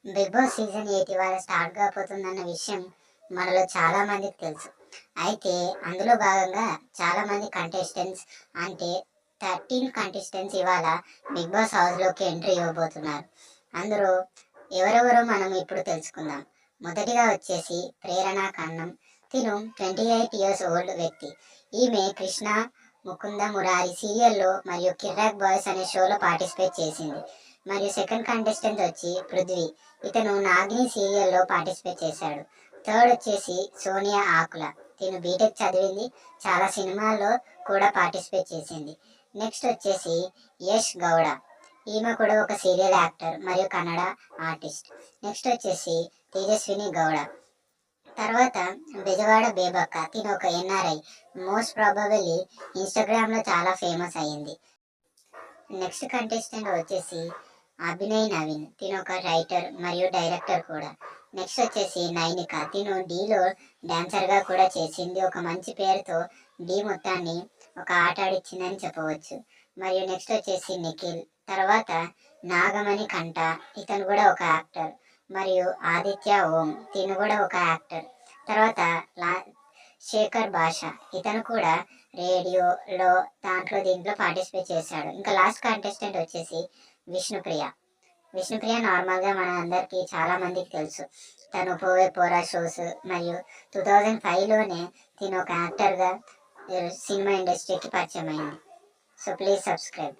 Big boss season 8 ఇవాళ start కాబోతుందన్న విషయం మనలో చాలా మందికి తెలుసు. అయితే అందులో భాగంగా చాలా మంది కంటెస్టెంట్స్ అంటే 13 కంటెస్టెంట్స్ ఇవాళ బిగ్ బాస్ హౌస్లోకి ఎంట్రీ ఇవ్వబోతున్నారు. అందరూ ఎవరెవరో మనం ఇప్పుడు తెలుసుకుందాం. మొదటిగా వచ్చేసి ప్రేరణ కన్నం. తిను 28 ఇయర్స్ ఓల్డ్ వ్యక్తి. ఈమె కృష్ణ ముకుంద మురారి సీరియల్లో మరియు కిర్రాక్ బాయ్స్ అనే షోలో పార్టిసిపేట్ చేసింది. మరియు సెకండ్ కంటెస్టెంట్ వచ్చి పృథ్వీ. ఇతను నాగిని సీరియల్లో పార్టిసిపేట్ చేశాడు. థర్డ్ వచ్చేసి సోనియా ఆకుల. తిను బీటెక్ చదివింది, చాలా సినిమాల్లో కూడా పార్టిసిపేట్ చేసింది. నెక్స్ట్ వచ్చేసి యష్ గౌడ. ఈమె కూడా ఒక సీరియల్ యాక్టర్ మరియు కన్నడ ఆర్టిస్ట్. నెక్స్ట్ వచ్చేసి తేజస్విని గౌడ. తర్వాత బెజవాడ బేబక్క. తిను ఒక ఎన్ఆర్ఐ. మోస్ట్ ప్రాబబిలీ ఇన్స్టాగ్రామ్లో చాలా ఫేమస్ అయ్యింది. నెక్స్ట్ కంటెస్టెంట్ వచ్చేసి అభినయ్ నవీన్. తిను ఒక రైటర్ మరియు డైరెక్టర్ కూడా. నెక్స్ట్ వచ్చేసి నైనిక. తిను డీలో డాన్సర్గా కూడా చేసింది. ఒక మంచి పేరుతో డీ మొత్తాన్ని ఒక ఆట ఆడిచ్చిందని చెప్పవచ్చు. మరియు నెక్స్ట్ వచ్చేసి నిఖిల్. తర్వాత నాగమణి కంట. ఇతను కూడా ఒక యాక్టర్. మరియు ఆదిత్య ఓం. తిను కూడా ఒక యాక్టర్. తర్వాత శేఖర్ భాష. ఇతను కూడా రేడియోలో దీంట్లో పార్టిసిపేట్ చేశాడు. ఇంకా లాస్ట్ కంటెస్టెంట్ వచ్చేసి విష్ణుప్రియ. విష్ణుప్రియ నార్మల్గా మన అందరికీ చాలా మందికి తెలుసు. తను పోవే పోరా షోస్ మరియు 2005లోనే తిను ఒక యాక్టర్గా సినిమా ఇండస్ట్రీకి పరిచయం అయింది. So please subscribe.